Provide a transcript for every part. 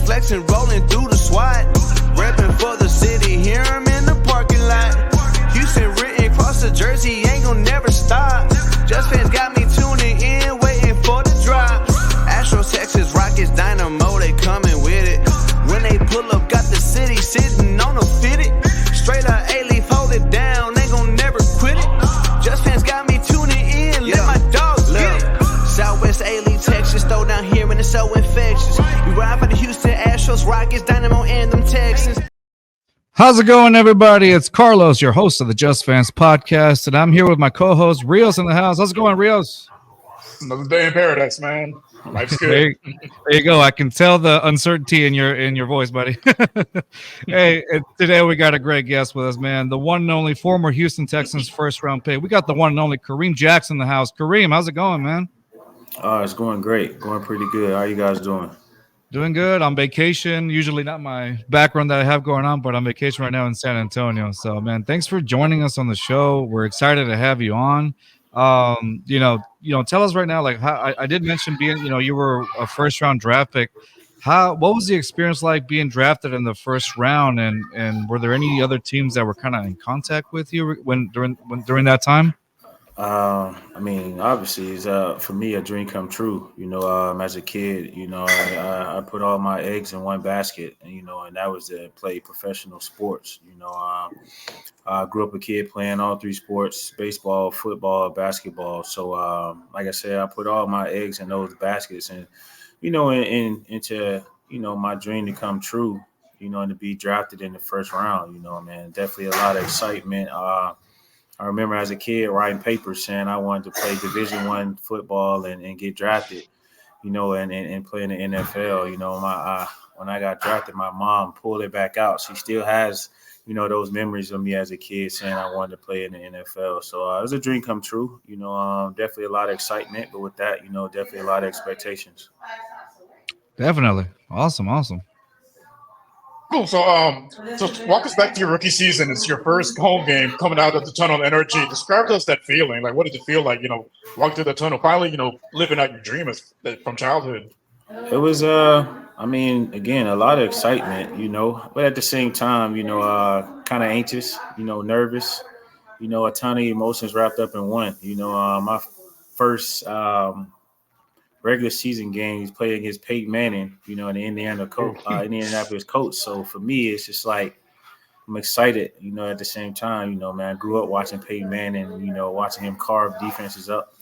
flexing, rolling through the SWAT. Repping for the city, hear him in the parking lot. Houston written across the jersey, ain't gon' never stop. Just fans got me tuning in, waiting for the drop. Astros, Texas, Rockets, Dynamo, they coming with it. When they pull up, got the city sitting on a fitted. Straight up A-Leaf, hold it down, ain't gon' never quit it. Just fans got me tuning in, let my dogs get it. Southwest A-Leaf, Texas, throw down here and it's so infectious. We ride for the Houston Astros, Rockets, Dynamo, and them Texans. How's it going, everybody? It's Carlos, your host of the Just Fans podcast, and I'm here with my co-host Rios in the house. How's it going, Rios? Another day in paradise, man. Life's good. There you go. I can tell the uncertainty in your voice, buddy. Hey, today we got a great guest with us, man. The one and only former Houston Texans first-round pick. We got the one and only Kareem Jackson in the house. Kareem, how's it going, man? It's going great. Going pretty good. How you guys doing? Doing good. On vacation. Usually not my background that I have going on, but I'm on vacation right now in San Antonio. So, man, thanks for joining us on the show. We're excited to have you on. Tell us right now, like, how I did mention being, you were a first round draft pick. What was the experience like being drafted in the first round, and were there any other teams that were kind of in contact with you during that time? Obviously, it's for me a dream come true. As a kid, I put all my eggs in one basket, and that was to play professional sports. I grew up a kid playing all three sports: baseball, football, basketball. So, like I said, I put all my eggs in those baskets, and into my dream to come true. And to be drafted in the first round. Man, definitely a lot of excitement. I remember as a kid writing papers saying I wanted to play Division I football and get drafted, and play in the NFL. When I got drafted, my mom pulled it back out. She still has, those memories of me as a kid saying I wanted to play in the NFL. So it was a dream come true. Definitely a lot of excitement, but with that, definitely a lot of expectations. Definitely. Awesome. Cool. So walk us back to your rookie season. It's your first home game coming out of the tunnel of energy. Describe to us that feeling. Like, what did it feel like, walking through the tunnel, finally, living out your dream from childhood? It was, again, a lot of excitement, but at the same time, kind of anxious, nervous, a ton of emotions wrapped up in one. My first regular season game, he's playing against Peyton Manning, in the Indianapolis Colts. So for me, it's just like I'm excited, at the same time, man, I grew up watching Peyton Manning, watching him carve defenses up,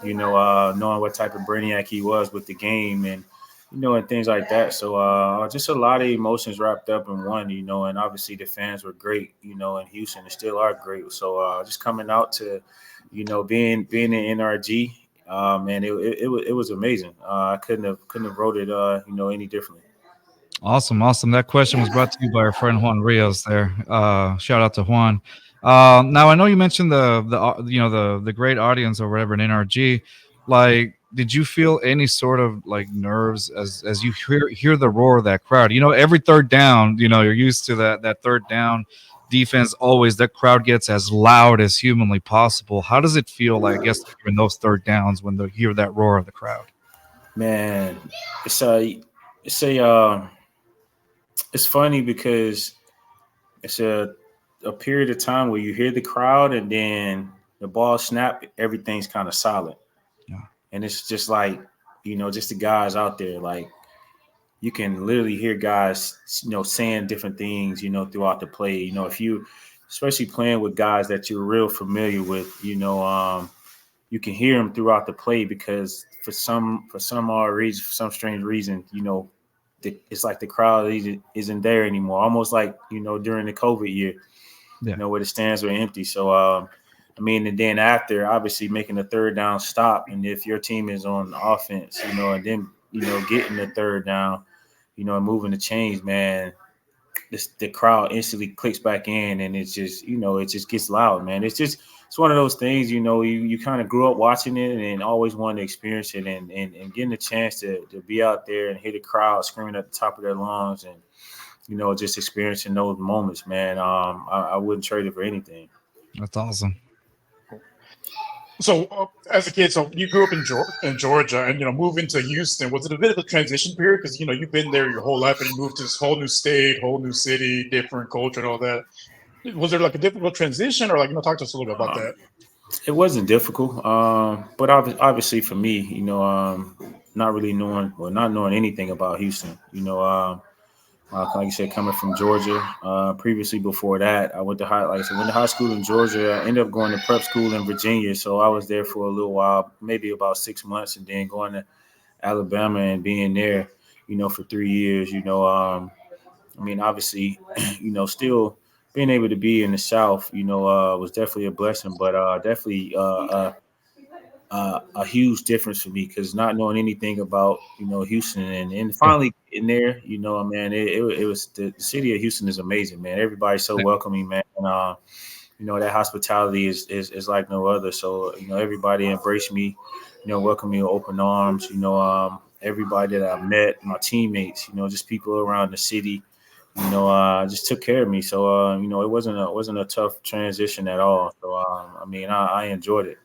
knowing what type of brainiac he was with the game and, and things like that. So just a lot of emotions wrapped up in one, and obviously the fans were great, in Houston and still are great. So just coming out to, being in NRG, man, it was amazing. I couldn't have wrote it, any differently. Awesome. That question was brought to you by our friend Juan Rios. There, shout out to Juan. Now I know you mentioned the great audience or whatever in NRG. Like, did you feel any sort of like nerves as you hear the roar of that crowd? Every third down, you're used to that third down defense. Always that crowd gets as loud as humanly possible. How does it feel like, I guess, in those third downs when they hear that roar of the crowd? Man, it's funny because it's a period of time where you hear the crowd and then the ball snap, everything's kind of solid. Yeah. And it's just like, just the guys out there, like you can literally hear guys, saying different things, throughout the play. If you, especially playing with guys that you're real familiar with, you can hear them throughout the play because for some odd reason, for some strange reason, it's like the crowd isn't there anymore. Almost like, during the COVID year, where the stands were empty. So, and then after obviously making a third down stop, and if your team is on offense, and then, getting the third down, and moving the chains, man, the crowd instantly clicks back in, and it's just, it just gets loud, man. It's one of those things, you kind of grew up watching it and always wanted to experience it, and getting a chance to be out there and hear the crowd screaming at the top of their lungs and, just experiencing those moments, man. I wouldn't trade it for anything. That's awesome. So as a kid, so you grew up in Georgia, and moving to Houston, was it a bit of a transition period? Because you've been there your whole life, and you moved to this whole new state, whole new city, different culture, and all that. Was there like a difficult transition, or like talk to us a little bit about that? It wasn't difficult, but obviously for me, not really not knowing anything about Houston. Like you said, coming from Georgia. Previously, before that, I went to high school in Georgia. I ended up going to prep school in Virginia, so I was there for a little while, maybe about 6 months, and then going to Alabama and being there, for 3 years. Obviously, still being able to be in the South, was definitely a blessing, but definitely a huge difference for me because not knowing anything about Houston and finally in there, man, it was the city of Houston is amazing, man. Everybody's so welcoming, man. And, that hospitality is like no other. So everybody embraced me, welcomed me with open arms. Everybody that I met, my teammates, just people around the city. Just took care of me. So, it wasn't a tough transition at all. So, I enjoyed it.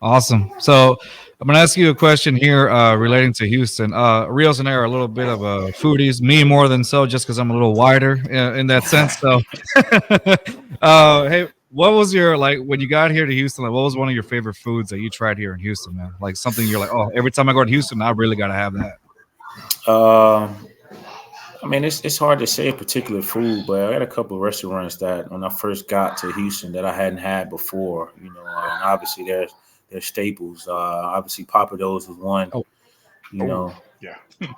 Awesome. So I'm going to ask you a question here relating to Houston. Rios and I are a little bit of foodies, me more than so, just because I'm a little wider in that sense. So, hey, what was your, like, when you got here to Houston, like, what was one of your favorite foods that you tried here in Houston, man? Like something you're like, oh, every time I go to Houston, I really got to have that. It's hard to say a particular food, but I had a couple of restaurants that when I first got to Houston that I hadn't had before. And obviously they're staples. Obviously Papados was one. Yeah,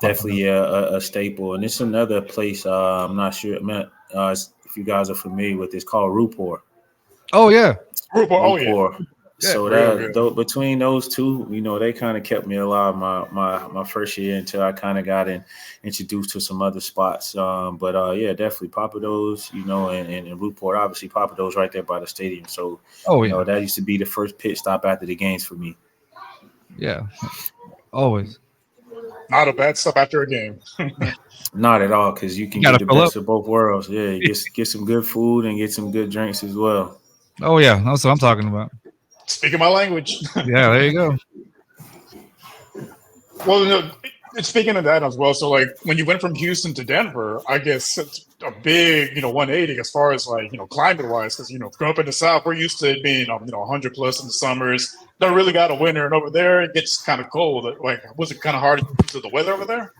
definitely a staple. And it's another place. I'm not sure. If you guys are familiar with, it's called Rupor. Oh yeah, Rupor. So between those two, they kind of kept me alive my first year until I kind of got introduced to some other spots. Yeah, definitely Papados, and Ruport. Obviously Papados right there by the stadium. So that used to be the first pit stop after the games for me. Yeah, always. Not a bad stuff after a game. Not at all, because you can get the best of both worlds. Yeah, get some good food and get some good drinks as well. Oh yeah, that's what I'm talking about. Speaking my language. Yeah, there you go. Well, speaking of that as well, so like when you went from Houston to Denver, I guess it's a big, 180 as far as like, climate wise, because, growing up in the South, we're used to it being, 100 plus in the summers. Don't really got a winter. And over there, it gets kind of cold. Like, was it kind of hard to the weather over there?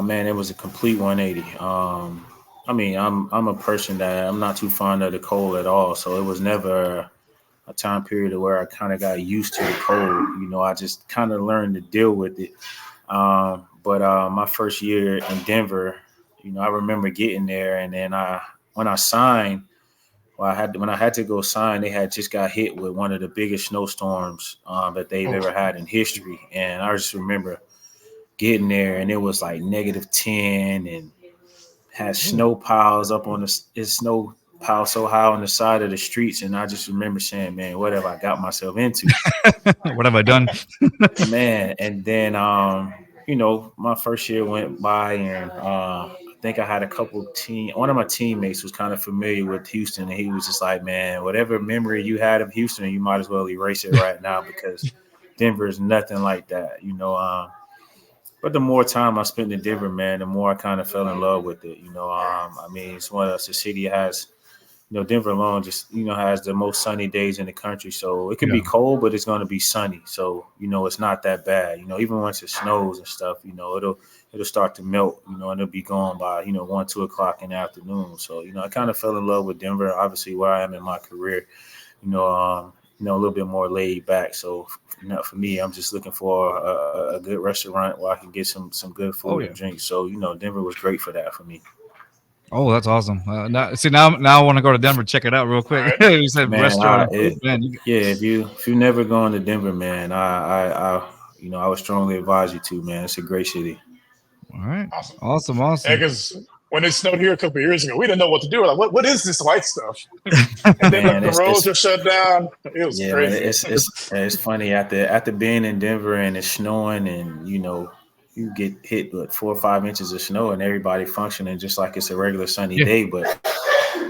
Man, it was a complete 180. I'm a person that I'm not too fond of the cold at all. So it was never a time period where I kind of got used to the cold. I just kind of learned to deal with it. But my first year in Denver, I remember getting there, and then when I signed, when I had to go sign, they had just got hit with one of the biggest snowstorms that they've ever had in history, and I just remember getting there, and it was like -10, and had snow piles up on the snow pile so high on the side of the streets, and I just remember saying, "Man, what have I got myself into? What have I done, man?" And then, my first year went by, and I think I had one of my teammates was kind of familiar with Houston, and he was just like, "Man, whatever memory you had of Houston, you might as well erase it right now because Denver is nothing like that." But the more time I spent in Denver, man, the more I kind of fell in love with it. It's one of the city has. Denver alone just, has the most sunny days in the country. So it can be cold, but it's going to be sunny. So, it's not that bad. Even once it snows and stuff, it'll start to melt, and it'll be gone by, 1, 2 o'clock in the afternoon. So, I kind of fell in love with Denver, obviously where I am in my career, a little bit more laid back. So for me, I'm just looking for a good restaurant where I can get some good food and drink. So, Denver was great for that for me. Oh, that's awesome. Now I want to go to Denver, check it out real quick. You said restaurant. If you never gone to Denver, man, I would strongly advise you to, man. It's a great city. All right. Awesome. Yeah, because when it snowed here a couple of years ago, we didn't know what to do. We're like, what is this white stuff? And then the roads are shut down. It was crazy. It's funny after being in Denver and it's snowing, and you get hit with 4 or 5 inches of snow and everybody functioning just like it's a regular sunny day. But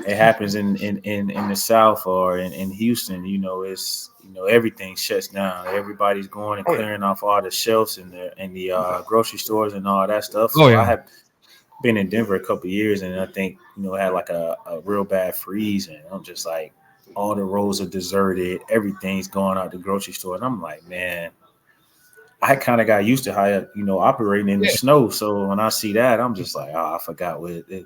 it happens in the South or in Houston, it's everything shuts down. Everybody's going and Oh, yeah. clearing off all the shelves in the grocery stores and all that stuff. Oh So yeah. I have been in Denver a couple of years, and I think had like a real bad freeze, and I'm just like, all the roads are deserted, everything's going out the grocery store, and I'm like, man, I kind of got used to how operating in the Yeah. snow. So when I see that, I'm just like, oh, I forgot I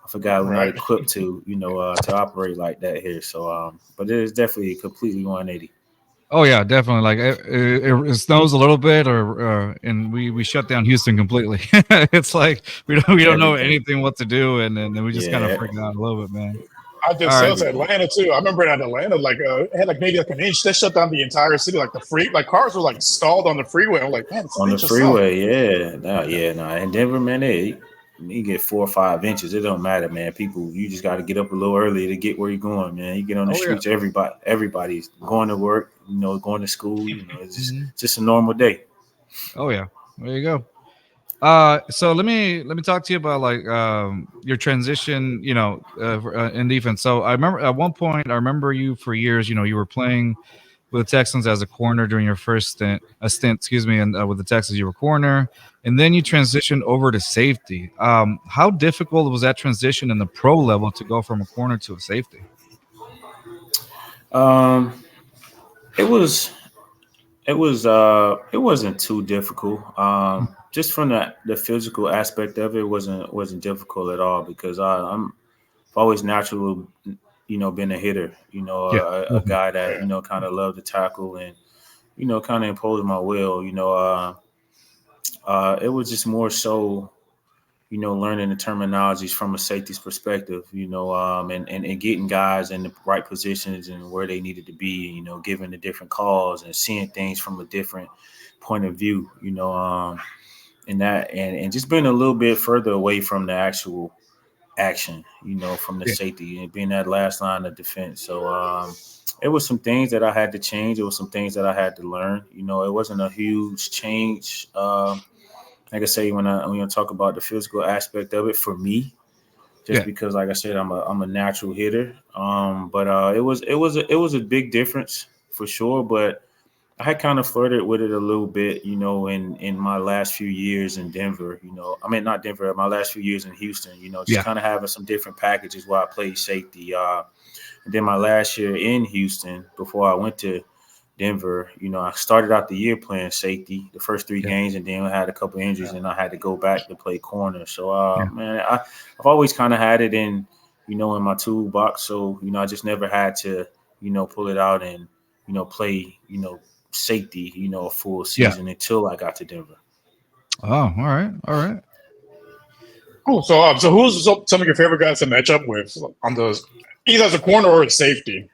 forgot we're not Right. equipped to to operate like that here. So but it is definitely completely 180. Oh yeah, definitely. Like it snows a little bit, and we shut down Houston completely. It's like we don't know Everything. anything what to do, and then we just kind of Yeah. freak out a little bit, man. I did All right. sales at Atlanta too. I remember at Atlanta, like it had like maybe like an inch. They shut down the entire city. Like like cars were like stalled on the freeway. I'm like, man, it's an On the inch of snow. freeway, yeah. No. In Denver, man, you get 4 or 5 inches. It don't matter, man. People, you just got to get up a little early to get where you're going, man. You get on the Oh yeah. streets, everybody's going to work, going to school. It's Mhm. just a normal day. Oh yeah. There you go. So let me talk to you about like your transition, in defense. So I remember at one point, I remember you for years. You were playing with the Texans as a corner during your first stint, excuse me, and with the Texans you were corner, and then you transitioned over to safety. How difficult was that transition in the pro level to go from a corner to a safety? Um, it was it wasn't too difficult. Just from the physical aspect of it wasn't difficult at all because I've always naturally been a hitter. Yeah. A guy that kind of loved to tackle and kind of impose my will. It was just more so learning the terminologies from a safety's perspective, and getting guys in the right positions and where they needed to be, giving the different calls and seeing things from a different point of view, and that and just being a little bit further away from the actual action, from the Yeah. safety and being that last line of defense. So it was some things that I had to change. It was some things that I had to learn. It wasn't a huge change. Like I say, when I talk about the physical aspect of it for me, just Yeah. because, like I said, I'm a natural hitter. But it was a big difference for sure. But I had kind of flirted with it a little bit, in my last few years in Denver. I mean not Denver, my last few years in Houston. Just Yeah. kind of having some different packages where I played safety. And then my last year in Houston, before I went to Denver, I started out the year playing safety, the first 3 Yeah. games, and then I had a couple injuries, and I had to go back to play corner. So, Yeah. man, I've always kind of had it in my toolbox. So, I just never had to, pull it out and, play, safety, a full Yeah. season until I got to Denver. Oh, all right. All right. Cool. So who's some of your favorite guys to match up with on those, either as a corner or a safety?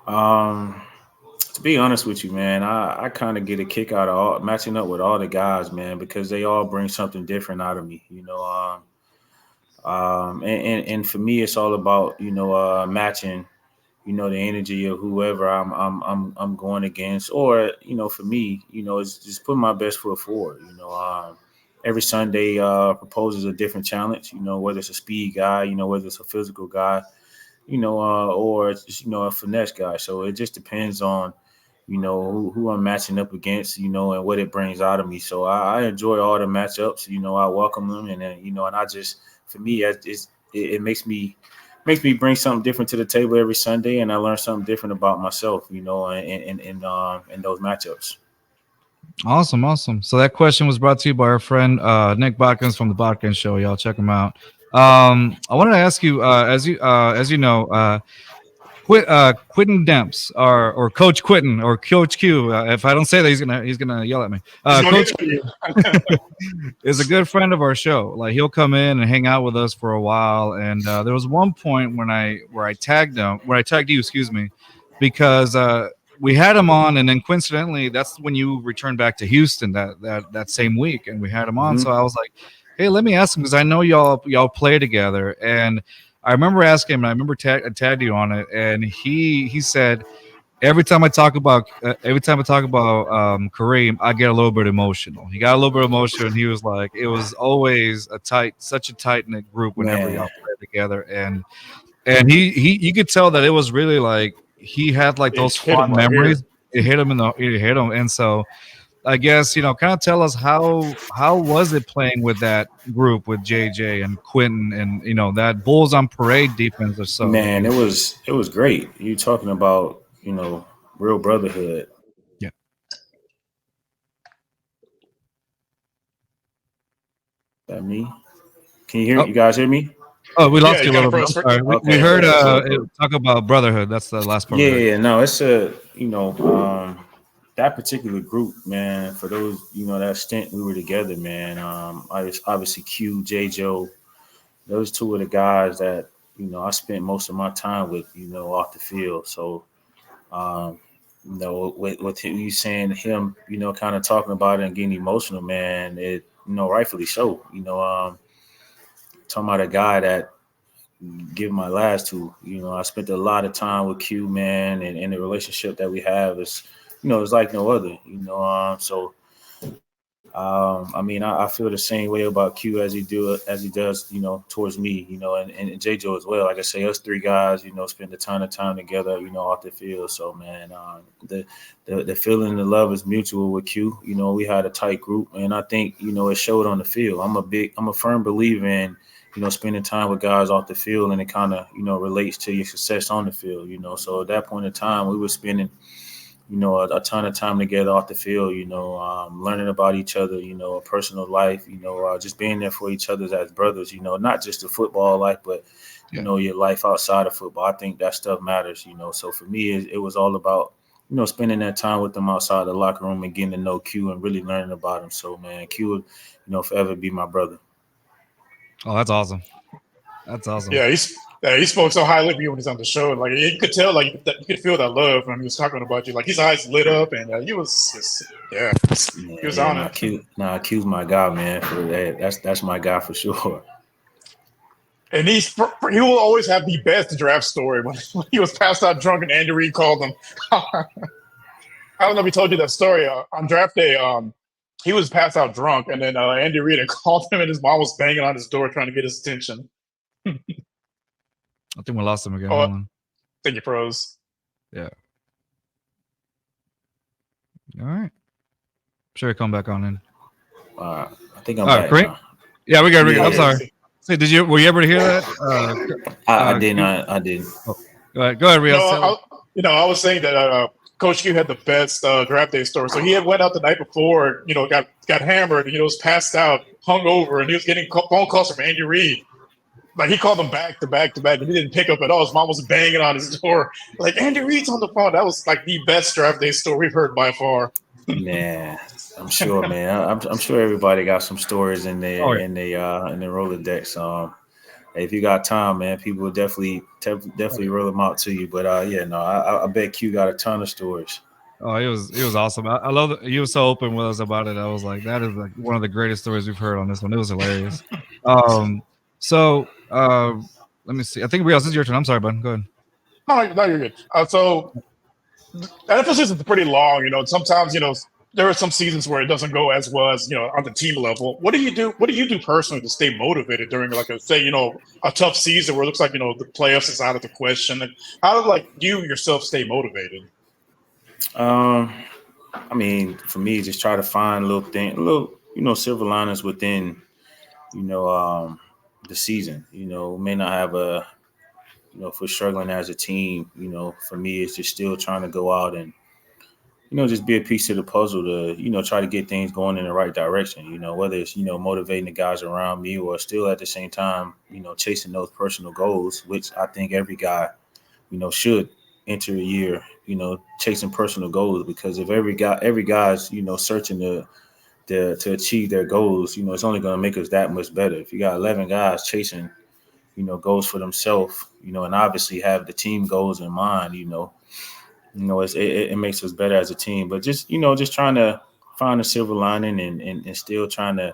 To be honest with you, man, I kind of get a kick out of matching up with all the guys, man, because they all bring something different out of me, and for me, it's all about matching, the energy of whoever I'm going against, or for me, it's just putting my best foot forward. Every Sunday proposes a different challenge, whether it's a speed guy, whether it's a physical guy, or it's just, a finesse guy. So it just depends on, who I'm matching up against, and what it brings out of me. So I enjoy all the matchups, I welcome them. And then, and I just, for me, it makes me bring something different to the table every Sunday. And I learn something different about myself, in those matchups. Awesome. Awesome. So that question was brought to you by our friend Nick Botkins from the Botkins Show. Y'all check him out. I wanted to ask you, as you know, Quentin Demps or Coach Quentin or Coach Q. If I don't say that, he's gonna yell at me. Coach is a good friend of our show. Like he'll come in and hang out with us for a while. And there was one point where I tagged you, excuse me, because we had him on, and then coincidentally, that's when you returned back to Houston that same week, and we had him on. Mm-hmm. So I was like, hey, let me ask him because I know y'all play together, and I remember asking him, and I remember tagged you on it, and he said every time I talk about Kareem, I get a little bit emotional. He got a little bit emotional, and he was like, it was always such a tight knit group whenever Man. y'all play together, and and he you could tell that it was really like he had like It those hit him fond right here. memories. It hit him, and so I guess kind of tell us how was it playing with that group with JJ and Quentin and that Bulls on Parade defense or so that Man, you it was great. You talking about real brotherhood. yeah. That me? Can you hear? Oh, You guys hear me? we Yeah, lost you you a kind little of bit. froze I'm for. sorry. We Okay, heard okay. talk about brotherhood. That's the last part we heard. Yeah, no, it's a that particular group, man. For those that stint we were together, man. Obviously Q, J, Joe. Those two are the guys that I spent most of my time with, off the field. So, um, with you saying him, kind of talking about it and getting emotional, man. It rightfully so. Talking about a guy that give my last to. I spent a lot of time with Q, man, and the relationship that we have is, it's like no other. So I mean, I feel the same way about Q as he does, towards me, and J Joe as well. Like I say, us three guys, spend a ton of time together, off the field. So man, the feeling, the love is mutual with Q. We had a tight group, and I think it showed on the field. I'm a firm believer in spending time with guys off the field, and it kind of relates to your success on the field. So at that point in time, we were spending a ton of time together off the field, learning about each other, a personal life, just being there for each other as brothers, not just the football life, but, your life outside of football. I think that stuff matters, So for me, it was all about, spending that time with them outside the locker room and getting to know Q and really learning about him. So, man, Q would, forever be my brother. Oh, that's awesome. That's awesome. Yeah, he spoke so highly of you when he's on the show. Like you could tell, like you could feel that love when he was talking about you. Like his eyes lit up, and he was just, he was on it. Q's my guy, man. For that, that's my guy for sure. And he will always have the best draft story when he was passed out drunk and Andy Reid called him. I don't know if he told you that story on draft day. He was passed out drunk, and then Andy Reid had called him, and his mom was banging on his door trying to get his attention. I think we lost him again. Oh, Hold on. I think he froze. Yeah. All right. Sure, come back on in. I think I'm back great. now. Yeah, we got. I'm Yeah. sorry. Say, were you able to hear that? I didn't. I didn't. Go ahead, Rios. I was saying that Coach Q had the best draft day story. So he had went out the night before, got hammered, and was passed out, hung over, and he was getting phone calls from Andy Reid. Like he called him back to back to back, and he didn't pick up at all. His mom was banging on his door, like Andy Reid's on the phone. That was like the best draft day story we've heard by far. Man, I'm sure, man. I'm sure everybody got some stories in their in the Rolodex. If you got time, man, people will definitely roll them out to you. But I bet Q got a ton of stories. Oh, he was awesome. I love that he was so open with us about it. I was like, that is like one of the greatest stories we've heard on this one. It was hilarious. So let me see. I think Rios, this is your turn. I'm sorry, bud. Go ahead. No, you're good. So the NFL season is pretty long. Sometimes there are some seasons where it doesn't go as well as on the team level. What do you do? What do you do personally to stay motivated during like a tough season where it looks like the playoffs is out of the question? And how do you yourself stay motivated? I mean, for me, just try to find little silver linings within the season. May not have if we're struggling as a team, for me, it's just still trying to go out and, just be a piece of the puzzle to, try to get things going in the right direction, whether it's, motivating the guys around me or still at the same time, chasing those personal goals, which I think every guy, should enter a year, chasing personal goals, because if every guy's, searching to achieve their goals, it's only going to make us that much better. If you got 11 guys chasing, goals for themselves, and obviously have the team goals in mind, it makes us better as a team. But just trying to find a silver lining and still trying to,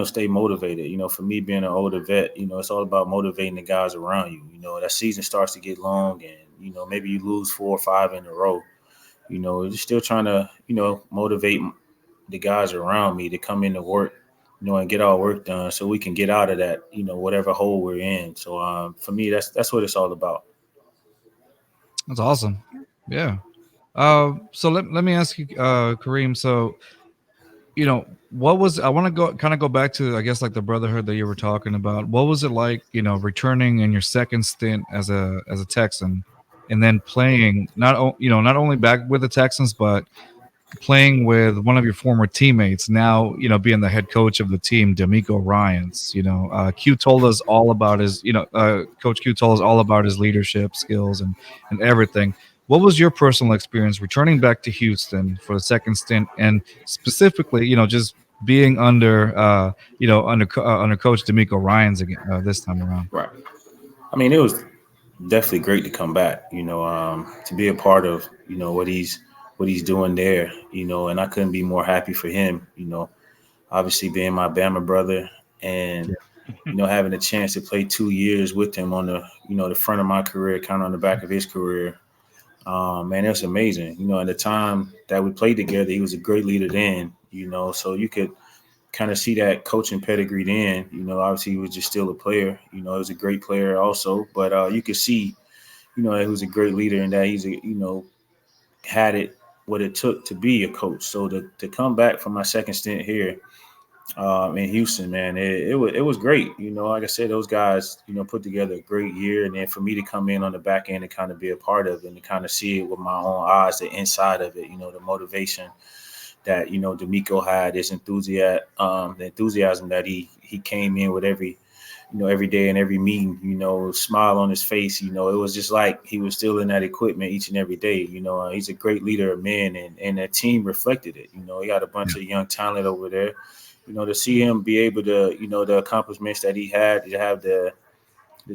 stay motivated. For me being an older vet, it's all about motivating the guys around you. That season starts to get long and, maybe you lose 4 or 5 in a row. Just still trying to, motivate the guys around me to come into work, and get our work done so we can get out of that, whatever hole we're in. So for me, that's what it's all about. That's awesome. Yeah. So let me ask you, Kareem. So, what was, I want to go back to, I guess, like the brotherhood that you were talking about. What was it like, returning in your second stint as a Texan, and then playing not only back with the Texans, but playing with one of your former teammates, now being the head coach of the team, DeMeco Ryans. Q told us all about his, Coach Q told us all about his leadership skills and everything. What was your personal experience returning back to Houston for the second stint, and specifically, just being under under Coach DeMeco Ryans again this time around? Right. I mean, it was definitely great to come back, to be a part of, what he's doing there, and I couldn't be more happy for him, obviously being my Bama brother and, having a chance to play 2 years with him on the, the front of my career, kind of on the back of his career. Man, it was amazing. In the time that we played together, he was a great leader then, so you could kind of see that coaching pedigree then. Obviously he was just still a player. He was a great player also, but you could see, that he was a great leader and that he's had it what it took to be a coach. So to come back from my second stint here in Houston, man, it was great. Like I said, those guys, put together a great year, and then for me to come in on the back end and kind of be a part of it and to kind of see it with my own eyes, the inside of it, the motivation that DeMeco had, his enthusiasm, the enthusiasm that he came in with every day and every meeting, smile on his face. It was just like he was still in that equipment each and every day. He's a great leader of men, and that team reflected it. He got a bunch of young talent over there. To see him be able to, the accomplishments that he had, to have the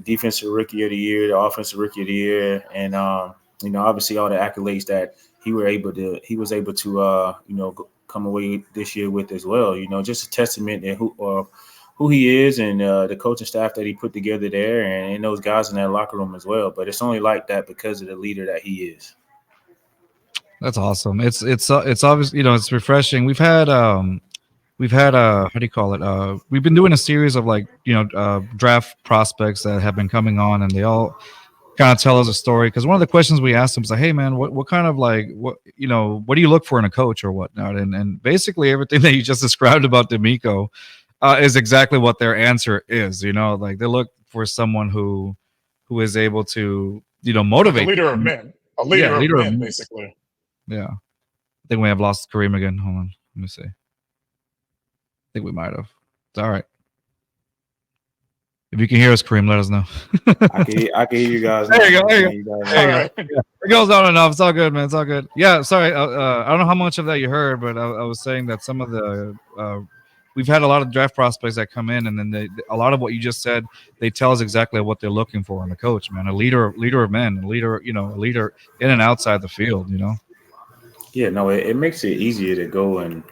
defensive rookie of the year, the offensive rookie of the year, and obviously all the accolades that he was able to come away this year with as well. Just a testament to who he is and the coaching staff that he put together there, and those guys in that locker room as well. But it's only like that because of the leader that he is. That's awesome. It's obviously, it's refreshing. We've had how do you call it? We've been doing a series of draft prospects that have been coming on, and they all kind of tell us a story. Because one of the questions we asked them was like, "Hey, man, what kind of what do you look for in a coach or whatnot?" And basically everything that you just described about DeMeco is exactly what their answer is. They look for someone who is able to motivate. A leader of men. A leader of men, basically. Yeah, I think we have lost Kareem again. Hold on, let me see. I think we might have. It's all right. If you can hear us, Kareem, let us know. I can hear you guys. There you go. There you go. Yeah. It goes on and off. It's all good, man. It's all good. Yeah, sorry. I don't know how much of that you heard, but I was saying that some of the we've had a lot of draft prospects that come in, and then a lot of what you just said, they tell us exactly what they're looking for in a coach, man. A leader of men, a leader in and outside the field, Yeah, no, it makes it easier to go and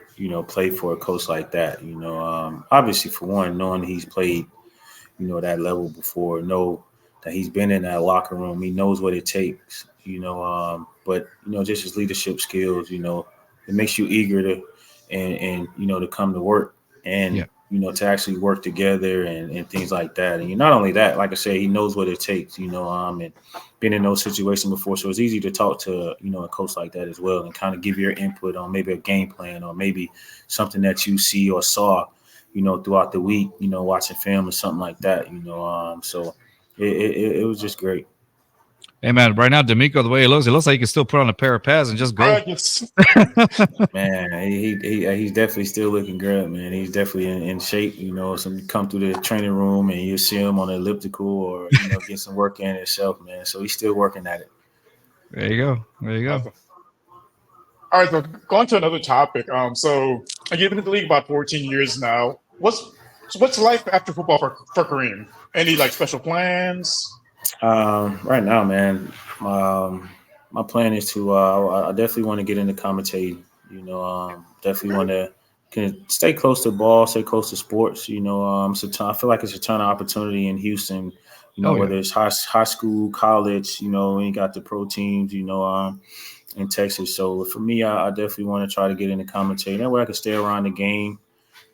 play for a coach like that. Obviously, for one, knowing he's played, that level before, know that he's been in that locker room, he knows what it takes. But just his leadership skills, it makes you eager to and to come to work and to actually work together and things like that. And not only that, like I said, he knows what it takes. And been in those situations before, so it's easy to talk to a coach like that as well, and kind of give your input on maybe a game plan or maybe something that you see or saw, throughout the week, watching film or something like that. So it was just great. Hey, man, right now, DeMeco, the way it looks like he can still put on a pair of pads and just go. Man, he's definitely still looking good, man. He's definitely in shape. So you come through the training room and you see him on the elliptical or, get some work in himself, man. So he's still working at it. There you go. Awesome. All right, so going to another topic. So you've been in the league about 14 years now. What's life after football for Kareem? Any special plans? Right now, man, my plan is to I definitely want to get into commentating. Definitely want to stay close to ball, stay close to sports. I feel like it's a ton of opportunity in Houston. Whether it's high school, college. And you got the pro teams. In Texas. So for me, I definitely want to try to get into commentating. That way I can stay around the game.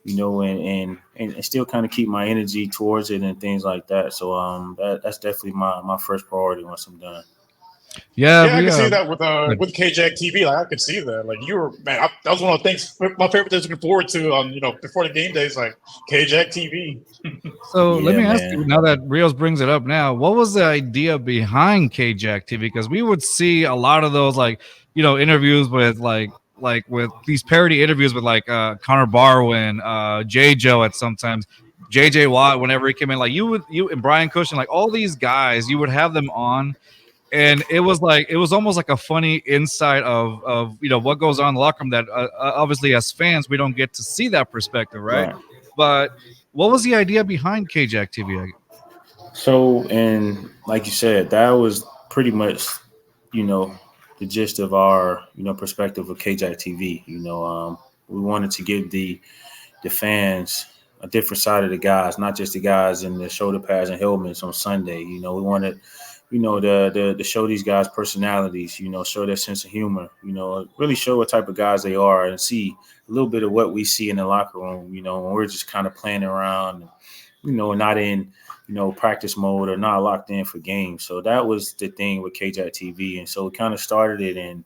and still kind of keep my energy towards it and things like that. So that's definitely my first priority once I'm done. Yeah, Yeah, I we can see that with KJack TV. Like, I could see that. Like, you were man, that was one of the things. My favorite things looking forward to before the game days, like KJack TV. So let Yeah, me ask you, man. now that Rios brings it up now, what was the idea behind KJack TV? Because we would see a lot of those, like, interviews with like with these parody interviews with like Connor Barwin, J Joe at sometimes, JJ Watt whenever he came in, like you and Brian Cushing, like all these guys, you would have them on, and it was almost like a funny insight of what goes on in the locker room that obviously as fans we don't get to see that perspective, right? Right. But what was the idea behind KJack TV? So, and like you said, that was pretty much, you know, the gist of our, perspective of KJAC TV. We wanted to give the fans a different side of the guys, not just the guys in the shoulder pads and helmets on Sunday. We wanted, to show these guys personalities, show their sense of humor, really show what type of guys they are and see a little bit of what we see in the locker room, when we're just kind of playing around, not in, practice mode or not locked in for games. So that was the thing with KJAC TV. And so we kind of started it and,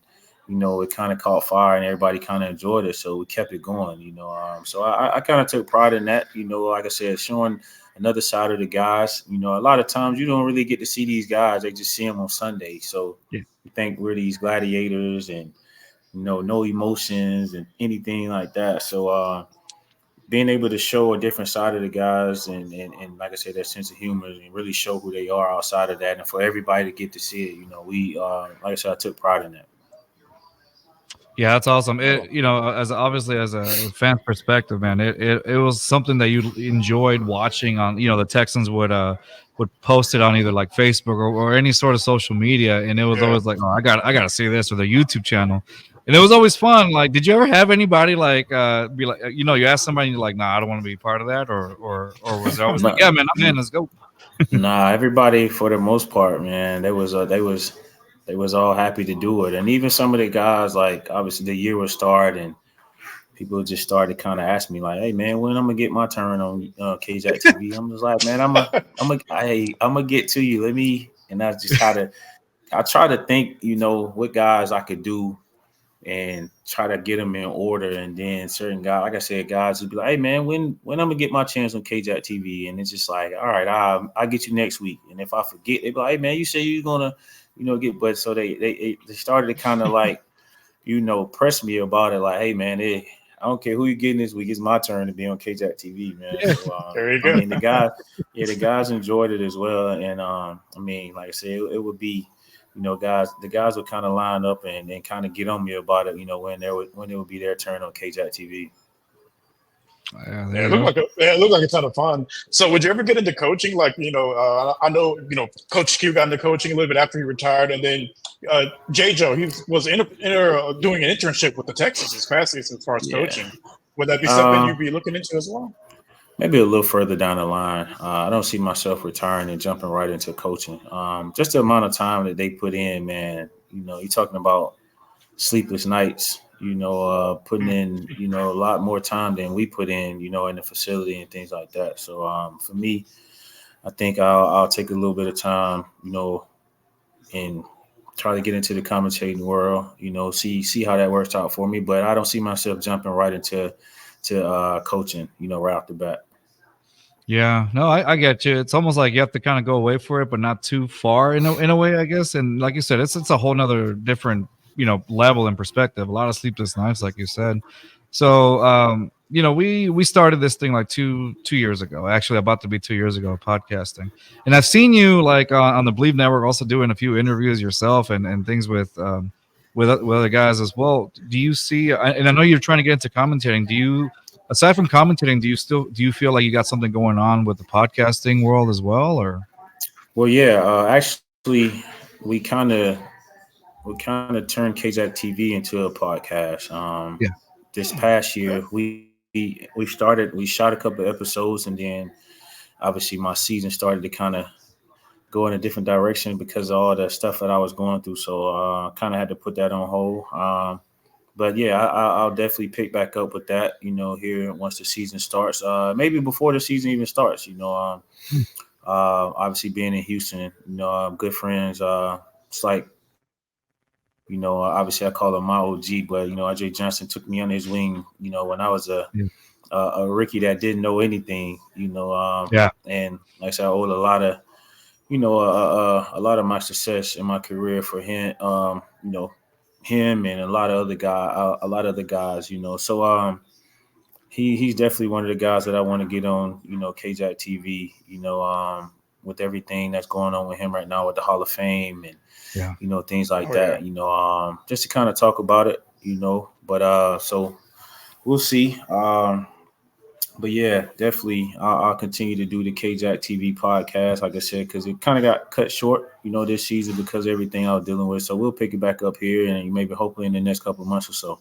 it kind of caught fire and everybody kind of enjoyed it. So we kept it going, so I kind of took pride in that, like I said, showing another side of the guys. A lot of times you don't really get to see these guys. They just see them on Sunday. So you think we're these gladiators and, no emotions and anything like that. So being able to show a different side of the guys and like I said, that sense of humor and really show who they are outside of that. And for everybody to get to see it, we, like I said, I took pride in that. Yeah, that's awesome. It, as obviously as a fan perspective, man, it was something that you enjoyed watching on, the Texans would post it on either like Facebook or any sort of social media, and it was always like, oh, I gotta see this, or the YouTube channel, and it was always fun. Like, did you ever have anybody like be like, you ask somebody and you're like, nah, I don't want to be part of that, or was it always like, yeah, man, I'm in, let's go. Nah, everybody for the most part, man, they was all happy to do it. And even some of the guys, like obviously the year was started and people just started kind of asking me like, hey man, when I'm gonna get my turn on KJAC TV? I'm just like, man, I'm gonna get to you. Let me, and I just I try to think, what guys I could do and try to get them in order. And then certain guys, like I said, guys would be like, hey man, when I'm gonna get my chance on KJAC TV? And it's just like, all right, I'll get you next week. And if I forget, they be like, hey man, you say you're gonna, get, but so they started to kind of like, press me about it. Like, hey man, I don't care who you're getting this week. It's my turn to be on KJAC TV, man. Yeah. So, There you go. I mean, the guys enjoyed it as well. And I mean, like I said, it would be, the guys would kind of line up and kind of get on me about it, when it would be their turn on KJAC TV. Yeah, it looked like a ton of fun. So, would you ever get into coaching? Like, I know, Coach Q got into coaching a little bit after he retired, and then J. Joe, he was doing an internship with the Texans this past season as far as coaching. Would that be something you'd be looking into as well? Maybe a little further down the line. I don't see myself retiring and jumping right into coaching. Just the amount of time that they put in, man. You're talking about sleepless nights. Putting in, a lot more time than we put in, in the facility and things like that. So for me, I think I'll take a little bit of time, and try to get into the commentating world. See how that works out for me. But I don't see myself jumping right into coaching, right off the bat. Yeah, no, I get you. It's almost like you have to kind of go away for it, but not too far in a way, I guess. And like you said, it's a whole nother different, level and perspective. A lot of sleepless nights, like you said. So, we started this thing like two years ago, actually about to be 2 years ago, podcasting. And I've seen you like on the Believe Network, also doing a few interviews yourself and things with other guys as well. Do you see, and I know you're trying to get into commentating. Aside from commentating, do you feel like you got something going on with the podcasting world as well, or? Well, yeah, actually, we kind of turned KJAC TV into a podcast. This past year, we shot a couple of episodes, and then obviously my season started to kind of go in a different direction because of all the stuff that I was going through. So kind of had to put that on hold. But yeah, I'll definitely pick back up with that, here once the season starts. Maybe before the season even starts, obviously being in Houston, good friends. It's like, obviously I call him my OG, but, RJ Johnson took me under his wing, when I was a rookie that didn't know anything, and like I said, I owe a lot of, a lot of my success in my career for him, him and a lot of other guys, So he's definitely one of the guys that I want to get on, KJAC TV, with everything that's going on with him right now with the Hall of Fame and things like that, just to kind of talk about it, But so we'll see. But yeah, definitely I'll continue to do the KJAC TV podcast, like I said, because it kind of got cut short, this season because of everything I was dealing with. So we'll pick it back up here and maybe hopefully in the next couple of months or so.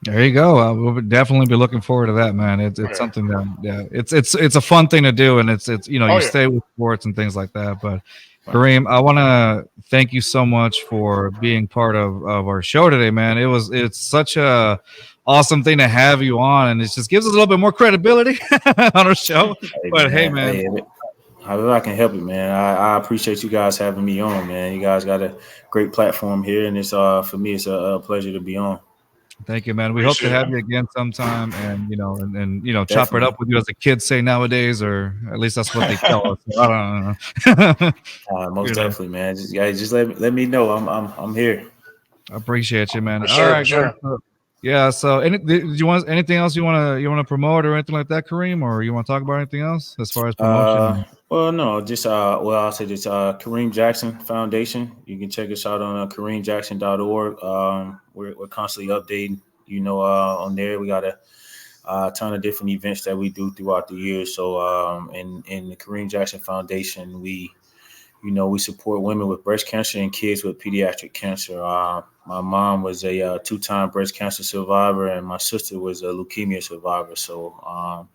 There you go. We'll definitely be looking forward to that, man. It's something that it's a fun thing to do, and it's you stay with sports and things like that. But Kareem, I want to thank you so much for being part of our show today, man. It's such a awesome thing to have you on, and it just gives us a little bit more credibility on our show. Hey, man. However I can help it, man. I appreciate you guys having me on, man. You guys got a great platform here, and it's for me, it's a pleasure to be on. Thank you, man. We hope to have you again sometime, and chop it up with you, as the kids say nowadays, or at least that's what they tell us. I don't know. Most definitely, man. Just let me know. I'm here. I appreciate you, man. Sure, all right, sure. Yeah. So, do you want anything else you want to promote or anything like that, Kareem, or you want to talk about anything else as far as promotion? Well, no, just I'll say this: Kareem Jackson Foundation. You can check us out on KareemJackson.org. We're constantly updating, on there. We got a ton of different events that we do throughout the year. So, in the Kareem Jackson Foundation, we support women with breast cancer and kids with pediatric cancer. My mom was a 2-time breast cancer survivor, and my sister was a leukemia survivor. So,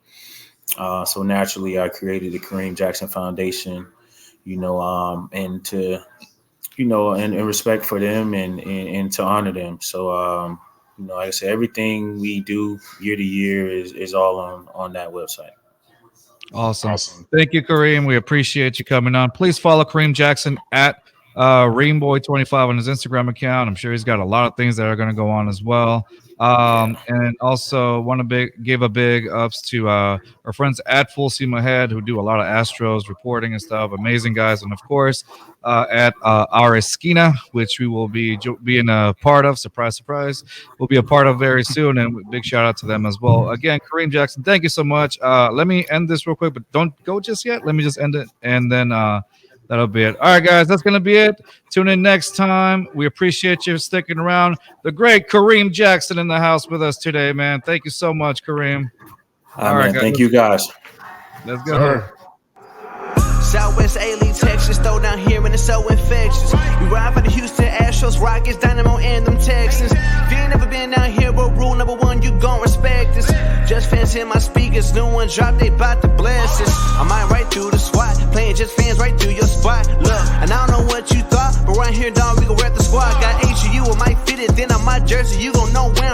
so naturally, I created the Kareem Jackson Foundation, and to, in respect for them and to honor them. So, like I said, everything we do year to year is all on that website. Awesome. Thank you, Kareem. We appreciate you coming on. Please follow Kareem Jackson at Reamboy25 on his Instagram account. I'm sure he's got a lot of things that are going to go on as well. And also want to give a big ups to our friends at Full Steam Ahead, who do a lot of Astros reporting and stuff. Amazing guys. And of course, at Our Esquina, which we will be being a part of. Surprise, surprise. We'll be a part of very soon. And big shout out to them as well. Again, Kareem Jackson, thank you so much. Let me end this real quick, but don't go just yet. Let me just end it. And then that'll be it. All right, guys, that's going to be it. Tune in next time. We appreciate you sticking around. The great Kareem Jackson in the house with us today, man. Thank you so much, Kareem. All right, guys. Thank you, guys. Let's go. Southwest A-League, Texas, throw down here and it's so infectious. We ride for the Houston Astros, Rockets, Dynamo, and them Texans. If you ain't never been down here, but rule number 1, you gon' respect this. Just fans in my speakers, new one drop, they bout to bless us. I might right through the SWAT, playing just fans right through your spot. Look, and I don't know what you thought, but right here, dog, we gon' rep the squad. Got HU, I might fit it, then on my jersey, you gon' know where I'm